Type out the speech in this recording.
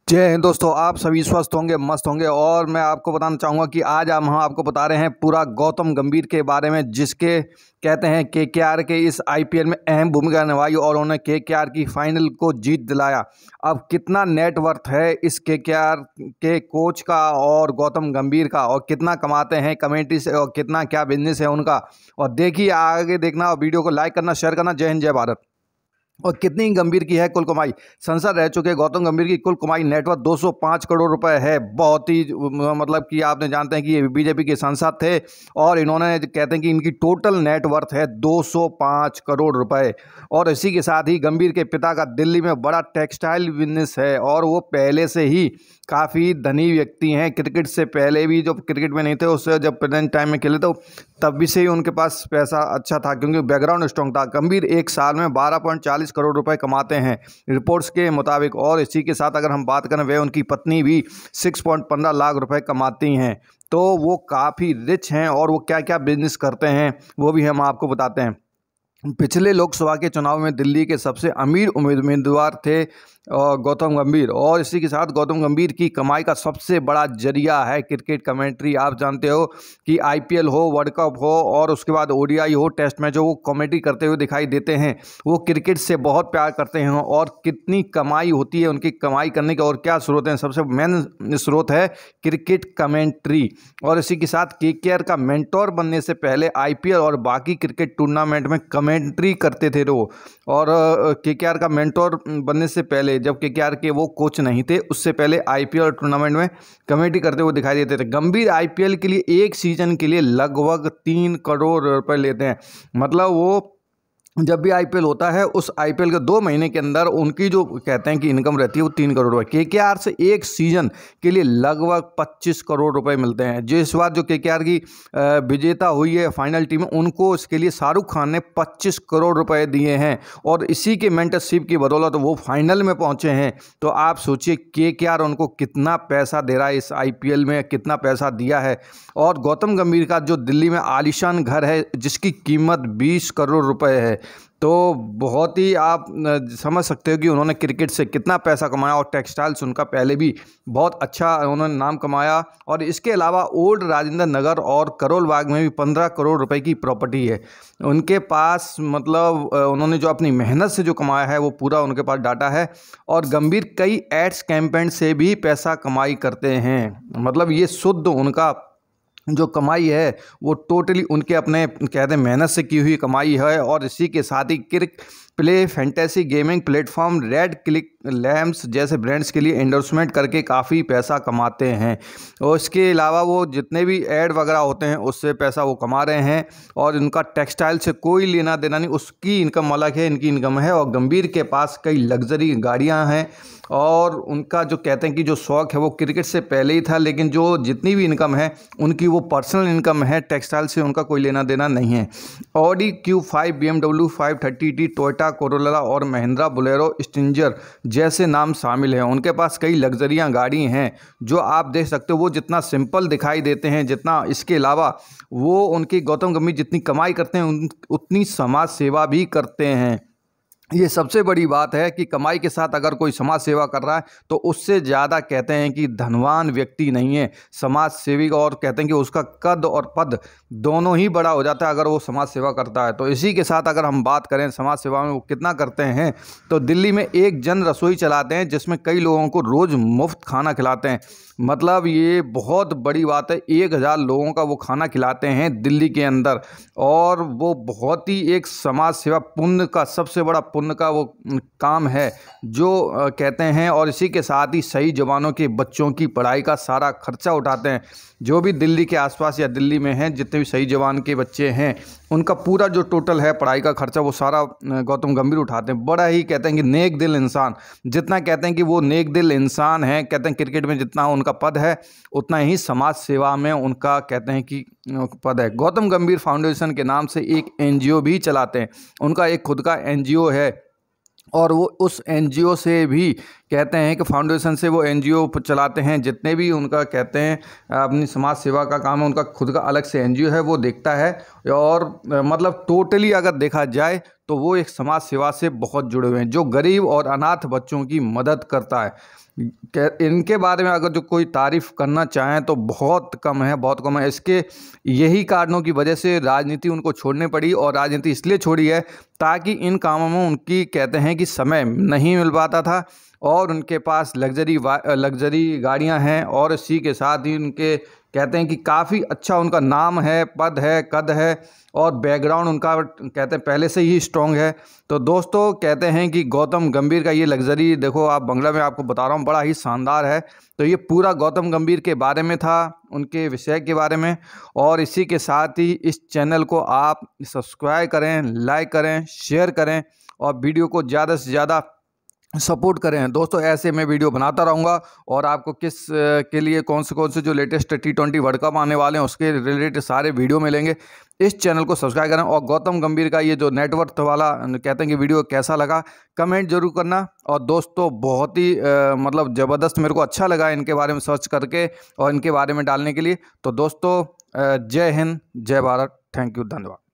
जय हिंद दोस्तों, आप सभी स्वस्थ होंगे, मस्त होंगे। और मैं आपको बताना चाहूँगा कि आज हम आपको बता रहे हैं पूरा गौतम गंभीर के बारे में, जिसके कहते हैं केकेआर के इस आईपीएल में अहम भूमिका निभाई और उन्होंने केकेआर की फाइनल को जीत दिलाया। अब कितना नेटवर्थ है इस केकेआर के कोच का और गौतम गंभीर का, और कितना कमाते हैं कमेंट्री से, और कितना क्या बिजनेस है उनका, और देखिए आगे देखना। और वीडियो को लाइक करना, शेयर करना। जय हिंद, जय भारत। और कितनी गंभीर की है कुल कमाई। संसद रह चुके गौतम गंभीर की कुल कमाई नेटवर्थ 205 करोड़ रुपए है। बहुत ही मतलब कि आपने जानते हैं कि ये बीजेपी के सांसद थे और इन्होंने कहते हैं कि इनकी टोटल नेटवर्थ है 205 करोड़ रुपए। और इसी के साथ ही गंभीर के पिता का दिल्ली में बड़ा टेक्सटाइल बिजनेस है और वो पहले से ही काफ़ी धनी व्यक्ति हैं। क्रिकेट से पहले भी, जो क्रिकेट में नहीं थे, उससे जब प्रेजेंट टाइम में खेले तो तब भी से ही उनके पास पैसा अच्छा था, क्योंकि बैकग्राउंड स्ट्रॉन्ग था। गंभीर एक साल में 12.40 करोड़ रुपए कमाते हैं रिपोर्ट्स के मुताबिक। और इसी के साथ अगर हम बात करें, वे उनकी पत्नी भी 6.15 लाख रुपए कमाती हैं। तो वो काफ़ी रिच हैं और वो क्या क्या बिजनेस करते हैं वो भी हम आपको बताते हैं। पिछले लोकसभा के चुनाव में दिल्ली के सबसे अमीर उम्मीदवार थे गौतम गंभीर। और इसी के साथ गौतम गंभीर की कमाई का सबसे बड़ा जरिया है क्रिकेट कमेंट्री। आप जानते हो कि आईपीएल हो, वर्ल्ड कप हो और उसके बाद ओडीआई हो, टेस्ट मैच हो, वो कमेंट्री करते हुए दिखाई देते हैं। वो क्रिकेट से बहुत प्यार करते हैं। और कितनी कमाई होती है उनकी, कमाई करने के और क्या स्रोत हैं? सबसे मेन स्रोत है क्रिकेट कमेंट्री। और इसी के साथ केकेआर का मेंटोर बनने से पहले आईपीएल और बाकी क्रिकेट टूर्नामेंट में कमेंट्री करते थे वो। और केकेआर का मेंटोर बनने से पहले, जब केकेआर के वो कोच नहीं थे, उससे पहले आईपीएल टूर्नामेंट में कमेंट्री करते हुए दिखाई देते थे। गंभीर आईपीएल के लिए एक सीजन के लिए लगभग 3 करोड़ रुपए लेते हैं। मतलब वो जब भी आईपीएल होता है, उस आईपीएल के 2 महीने के अंदर उनकी जो कहते हैं कि इनकम रहती है वो 3 करोड़ रुपए। केकेआर से एक सीजन के लिए लगभग 25 करोड़ रुपए मिलते हैं। जिस बार जो केकेआर की विजेता हुई है फाइनल टीम में, उनको इसके लिए शाहरुख खान ने 25 करोड़ रुपए दिए हैं। और इसी के मेंटरशिप की बदौलत वो फाइनल में पहुंचे हैं। तो आप सोचिए केकेआर उनको कितना पैसा दे रहा है, इस आईपीएल में कितना पैसा दिया है। और गौतम गंभीर का जो दिल्ली में आलीशान घर है, जिसकी कीमत 20 करोड़ रुपए है। तो बहुत ही आप समझ सकते हो कि उन्होंने क्रिकेट से कितना पैसा कमाया। और टेक्सटाइल्स उनका पहले भी बहुत अच्छा उन्होंने नाम कमाया। और इसके अलावा ओल्ड राजेंद्र नगर और करोल बाग में भी 15 करोड़ रुपए की प्रॉपर्टी है उनके पास। मतलब उन्होंने जो अपनी मेहनत से जो कमाया है वो पूरा उनके पास डाटा है। और गंभीर कई एड्स कैंपेन से भी पैसा कमाई करते हैं। मतलब ये शुद्ध उनका जो कमाई है वो टोटली उनके अपने कहते हैं मेहनत से की हुई कमाई है। और इसी के साथ ही Cric Play fantasy gaming platform red click lamps जैसे ब्रांड्स के लिए एंडोर्समेंट करके काफ़ी पैसा कमाते हैं। और इसके अलावा वो जितने भी ऐड वगैरह होते हैं उससे पैसा वो कमा रहे हैं। और इनका टेक्सटाइल से कोई लेना देना नहीं, उसकी इनकम अलग है, इनकी इनकम है। और गंभीर के पास कई लग्जरी गाड़ियां हैं। और उनका जो कहते हैं कि जो शौक़ है वो क्रिकेट से पहले ही था, लेकिन जो जितनी भी इनकम है उनकी वो पर्सनल इनकम है, टेक्सटाइल से उनका कोई लेना देना नहीं है। Audi Q5, BMW 530T, Toyota Corolla और महिंद्रा बोलेरो स्टिंजर जैसे नाम शामिल हैं। उनके पास कई लग्जरियां गाड़ी हैं जो आप देख सकते हो। वो जितना सिंपल दिखाई देते हैं, जितना इसके अलावा वो उनकी गौतम गंभीर जितनी कमाई करते हैं उतनी समाज सेवा भी करते हैं। ये सबसे बड़ी बात है कि कमाई के साथ अगर कोई समाज सेवा कर रहा है तो उससे ज़्यादा कहते हैं कि धनवान व्यक्ति नहीं है समाज सेवी। और कहते हैं कि उसका कद और पद दोनों ही बड़ा हो जाता है अगर वो समाज सेवा करता है। तो इसी के साथ अगर हम बात करें समाज सेवा में वो कितना करते हैं, तो दिल्ली में एक जन रसोई चलाते हैं जिसमें कई लोगों को रोज़ मुफ्त खाना खिलाते हैं। मतलब ये बहुत बड़ी बात है। 1000 लोगों का वो खाना खिलाते हैं दिल्ली के अंदर। और वो बहुत ही एक समाज सेवा पुण्य का सबसे बड़ा पुण्य का वो काम है जो कहते हैं। और इसी के साथ ही सही जवानों के बच्चों की पढ़ाई का सारा खर्चा उठाते हैं। जो भी दिल्ली के आसपास या दिल्ली में हैं, जितने भी सही जवान के बच्चे हैं, उनका पूरा जो टोटल है पढ़ाई का खर्चा वो सारा गौतम गंभीर उठाते हैं। बड़ा ही कहते हैं कि नेक दिल इंसान। जितना कहते हैं कि वो नेक दिल इंसान है, कहते हैं क्रिकेट में जितना उनका पद है उतना ही समाज सेवा में उनका कहते हैं कि पद है। गौतम गंभीर फाउंडेशन के नाम से एक एनजीओ भी चलाते हैं। उनका एक खुद का एनजीओ है। और वो उस एनजीओ से भी कहते हैं कि फाउंडेशन से वो एनजीओ चलाते हैं। जितने भी उनका कहते हैं अपनी समाज सेवा का काम है, उनका खुद का अलग से एनजीओ है, वो देखता है। और मतलब टोटली अगर देखा जाए तो वो एक समाज सेवा से बहुत जुड़े हुए हैं, जो गरीब और अनाथ बच्चों की मदद करता है। इनके बारे में अगर जो कोई तारीफ़ करना चाहें तो बहुत कम है, बहुत कम है। इसके यही कारणों की वजह से राजनीति उनको छोड़नी पड़ी, और राजनीति इसलिए छोड़ी है ताकि इन कामों में उनकी कहते हैं कि समय नहीं मिल पाता था, और उनके पास लग्जरी गाड़ियां हैं, और इसी के साथ ही उनके कहते हैं कि काफ़ी अच्छा उनका नाम है, पद है, कद है, और बैकग्राउंड उनका कहते हैं पहले से ही स्ट्रॉन्ग है। तो दोस्तों कहते हैं कि गौतम गंभीर का ये लग्जरी देखो आप बंगला में आपको बता रहा हूँ, बड़ा ही शानदार है। तो ये पूरा गौतम गंभीर के बारे में था, उनके विषय के बारे में। और इसी के साथ ही इस चैनल को आप सब्सक्राइब करें, लाइक करें, शेयर करें, और वीडियो को ज़्यादा से ज़्यादा सपोर्ट करें दोस्तों। ऐसे मैं वीडियो बनाता रहूँगा, और आपको के लिए कौन से जो लेटेस्ट T20 वर्ल्ड कप आने वाले हैं उसके रिलेटेड सारे वीडियो मिलेंगे। इस चैनल को सब्सक्राइब करें, और गौतम गंभीर का ये जो नेटवर्थ वाला कहते हैं कि वीडियो कैसा लगा कमेंट जरूर करना। और दोस्तों बहुत ही मतलब ज़बरदस्त, मेरे को अच्छा लगा इनके बारे में सर्च करके और इनके बारे में डालने के लिए। तो दोस्तों जय हिंद, जय भारत, थैंक यू, धन्यवाद।